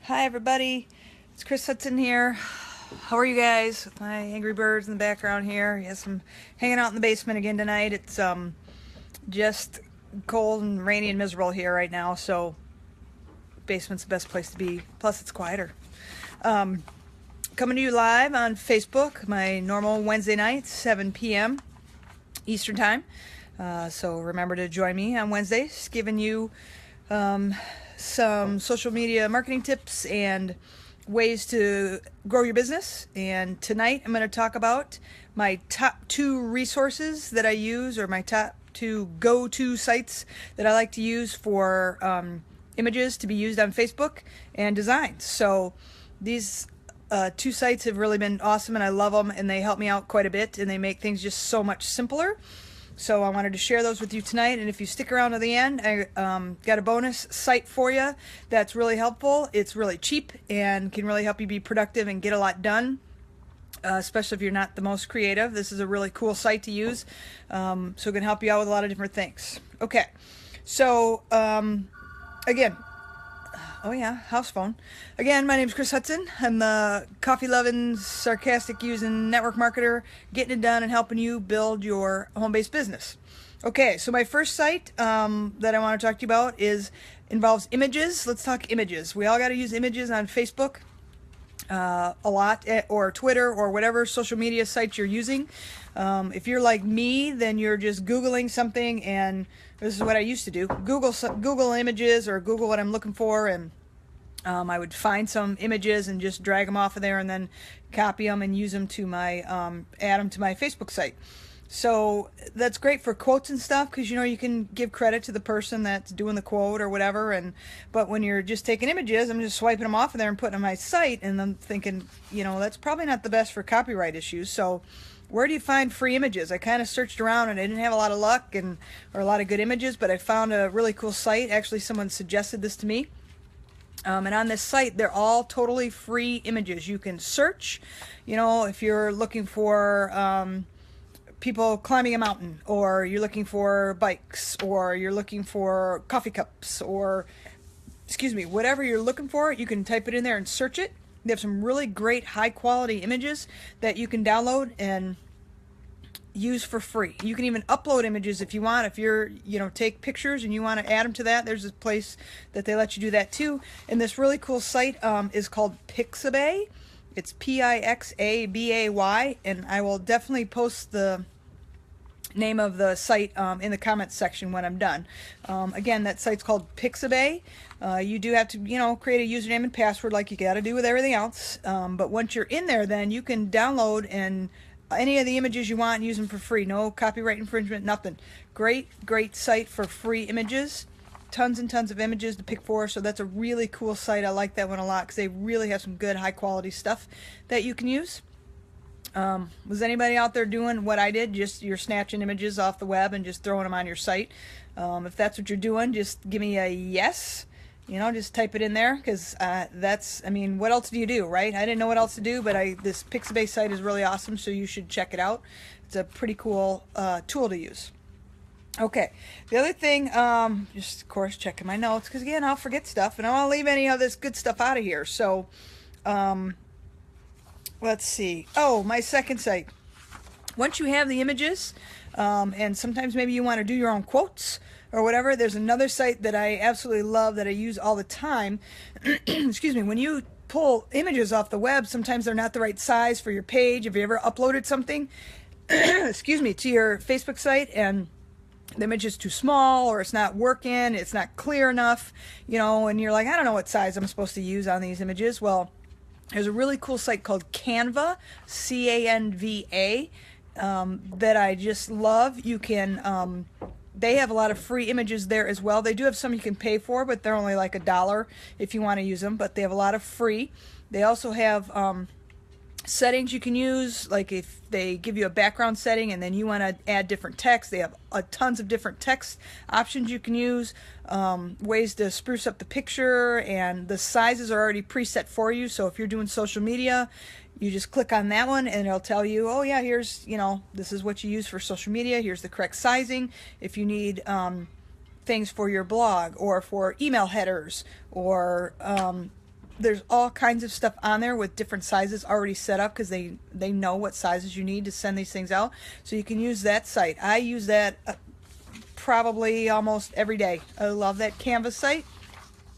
Hi everybody, it's Kris Hudson here. How are you guys? With my angry birds in the background here. Yes, I'm hanging out in the basement again tonight. It's just cold and rainy and miserable here right now, so basement's the best place to be. Plus it's quieter. Coming to you live on Facebook, my normal Wednesday nights, 7 p.m. Eastern Time. So remember to join me on Wednesdays, giving you some social media marketing tips and ways to grow your business. And tonight I'm going to talk about my top 2 resources that I use, or my top 2 go-to sites that I like to use for images to be used on Facebook and designs. So these 2 sites have really been awesome, and I love them, and they help me out quite a bit, and they make things just so much simpler. So I wanted to share those with you tonight, and if you stick around to the end, I got a bonus site for you that's really helpful. It's really cheap and can really help you be productive and get a lot done, especially if you're not the most creative. This is a really cool site to use, so it can help you out with a lot of different things. Okay, so again, oh yeah, house phone. Again, my name's Kris Hudson. I'm the coffee-loving, sarcastic-using network marketer, getting it done and helping you build your home-based business. Okay, so my first site that I want to talk to you about involves images. Let's talk images. We all got to use images on Facebook a lot, or Twitter, or whatever social media site you're using. If you're like me, then you're just Googling something, and this is what I used to do. Google images, or Google what I'm looking for, and I would find some images and just drag them off of there and then copy them and use them to my, add them to my Facebook site. So that's great for quotes and stuff, because you can give credit to the person that's doing the quote or whatever. But when you're just taking images, I'm just swiping them off of there and putting them on my site, and I'm thinking, that's probably not the best for copyright issues. So where do you find free images? I kind of searched around and I didn't have a lot of luck or a lot of good images, but I found a really cool site. Actually, someone suggested this to me. And on this site, they're all totally free images. You can search, if you're looking for people climbing a mountain, or you're looking for bikes, or you're looking for coffee cups, or, whatever you're looking for, you can type it in there and search it. They have some really great high quality images that you can download and use for free. You can even upload images if you want. If you're, take pictures and you want to add them to that, there's a place that they let you do that too. And this really cool site is called Pixabay. It's Pixabay, and I will definitely post the name of the site in the comments section when I'm done. Again, that site's called Pixabay. You do have to, create a username and password like you got to do with everything else. But once you're in there, then you can download and any of the images you want and use them for free. No copyright infringement, nothing. Great site for free images. Tons and tons of images to pick for, so that's a really cool site. I like that one a lot because they really have some good high quality stuff that you can use. Was anybody out there doing what I did? Just you're snatching images off the web and just throwing them on your site. If that's what you're doing, just give me a yes. Just type it in there, because what else do you do, right? I didn't know what else to do, but this Pixabay site is really awesome, so you should check it out. It's a pretty cool tool to use. Okay, the other thing, just of course checking my notes, because again, I'll forget stuff, and I don't want to leave any of this good stuff out of here. So, let's see. Oh, my second site. Once you have the images, and sometimes maybe you want to do your own quotes or whatever, there's another site that I absolutely love that I use all the time. Excuse me. When you pull images off the web, sometimes they're not the right size for your page. If you ever uploaded something, excuse me, to your Facebook site, and the image is too small, or it's not working, it's not clear enough, and you're like, I don't know what size I'm supposed to use on these images. Well, there's a really cool site called Canva, Canva, that I just love. You can, they have a lot of free images there as well. They do have some you can pay for, but they're only like $1 if you want to use them, but they have a lot of free. They also have settings you can use, like if they give you a background setting and then you want to add different text, they have tons of different text options you can use, ways to spruce up the picture, and the sizes are already preset for you. So if you're doing social media, you just click on that one and it'll tell you, oh yeah, here's, this is what you use for social media, here's the correct sizing. If you need things for your blog or for email headers or there's all kinds of stuff on there with different sizes already set up because they know what sizes you need to send these things out. So you can use that site. I use that probably almost every day. I love that Canva site.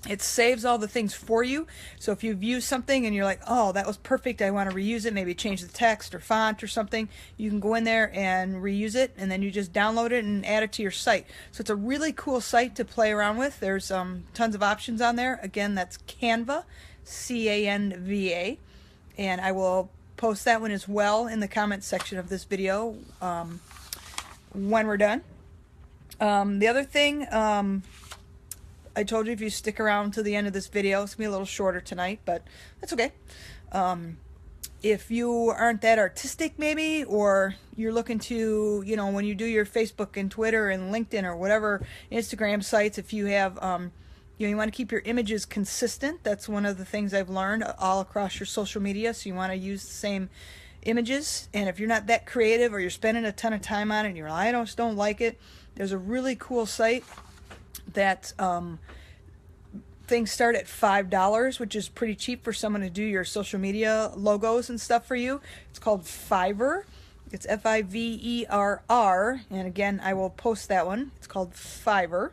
It saves all the things for you. So if you've used something and you're like, oh, that was perfect, I want to reuse it, maybe change the text or font or something, you can go in there and reuse it, and then you just download it and add it to your site. So it's a really cool site to play around with. There's tons of options on there. Again, that's Canva, C-A-N-V-A, and I will post that one as well in the comments section of this video when we're done. The other thing, I told you if you stick around to the end of this video, it's going to be a little shorter tonight, but that's okay. If you aren't that artistic maybe, or you're looking to, you know, when you do your Facebook and Twitter and LinkedIn or whatever Instagram sites, if you have, you know, you want to keep your images consistent. That's one of the things I've learned all across your social media. So you want to use the same images. And if you're not that creative, or you're spending a ton of time on it and you're like, I just don't like it, there's a really cool site that things start at $5, which is pretty cheap for someone to do your social media logos and stuff for you. It's called Fiverr. It's Fiverr, and again, I will post that one. It's called Fiverr.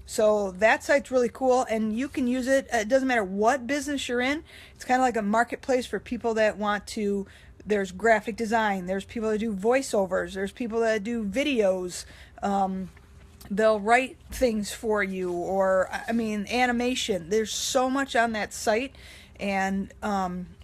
So that site's really cool, and you can use it. It doesn't matter what business you're in. It's kind of like a marketplace for people that want to. There's graphic design. There's people that do voiceovers. There's people that do videos. They'll write things for you, or I mean animation. There's so much on that site, and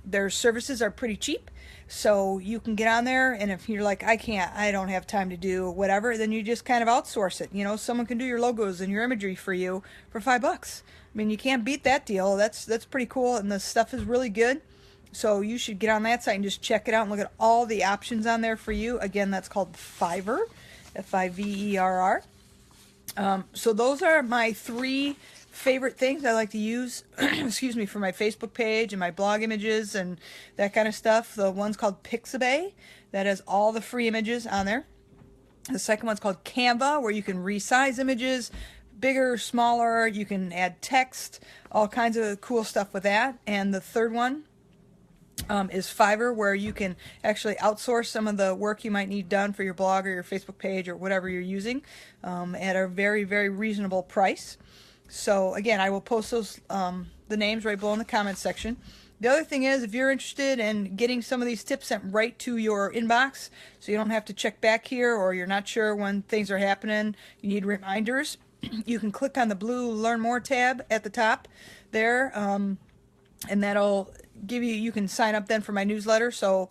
their services are pretty cheap, so you can get on there, and if you're like, I don't have time to do whatever, then you just kind of outsource it. You know, someone can do your logos and your imagery for you for $5. I mean, you can't beat that deal. That's pretty cool, and the stuff is really good. So you should get on that site and just check it out and look at all the options on there for you. Again, that's called Fiverr, Fiverr. So those are my 3 favorite things I like to use excuse me, for my Facebook page and my blog images and that kind of stuff. The one's called Pixabay, that has all the free images on there. The second one's called Canva, where you can resize images, bigger, smaller, you can add text, all kinds of cool stuff with that. And the third one is Fiverr, where you can actually outsource some of the work you might need done for your blog or your Facebook page or whatever you're using at a very, very reasonable price. So again, I will post those the names right below in the comments section. The other thing is, if you're interested in getting some of these tips sent right to your inbox, so you don't have to check back here, or you're not sure when things are happening, you need reminders, you can click on the blue Learn More tab at the top there, and that'll give you, you can sign up then for my newsletter. So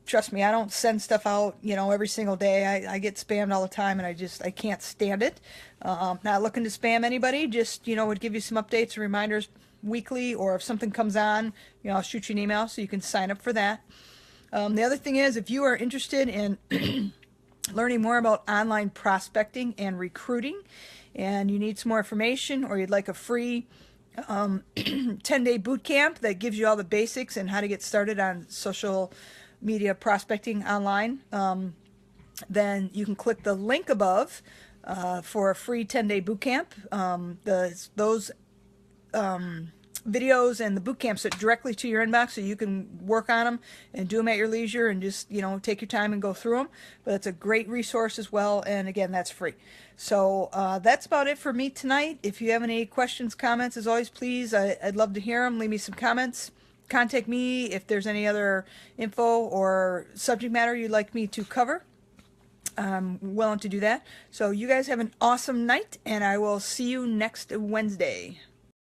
trust me, I don't send stuff out, you know, every single day. I get spammed all the time, and I can't stand it. Not looking to spam anybody, just, you know, would give you some updates and reminders weekly, or if something comes on, you know, I'll shoot you an email so you can sign up for that. The other thing is, if you are interested in learning more about online prospecting and recruiting, and you need some more information, or you'd like a free 10-day boot camp that gives you all the basics and how to get started on social media prospecting online, then you can click the link above for a free 10-day boot camp. Those videos and the boot camps are directly to your inbox, so you can work on them and do them at your leisure and just, you know, take your time and go through them. But it's a great resource as well, and again, that's free. So that's about it for me tonight. If you have any questions, comments, as always, please, I'd love to hear them. Leave me some comments. Contact me if there's any other info or subject matter you'd like me to cover. I'm willing to do that. So you guys have an awesome night, and I will see you next Wednesday.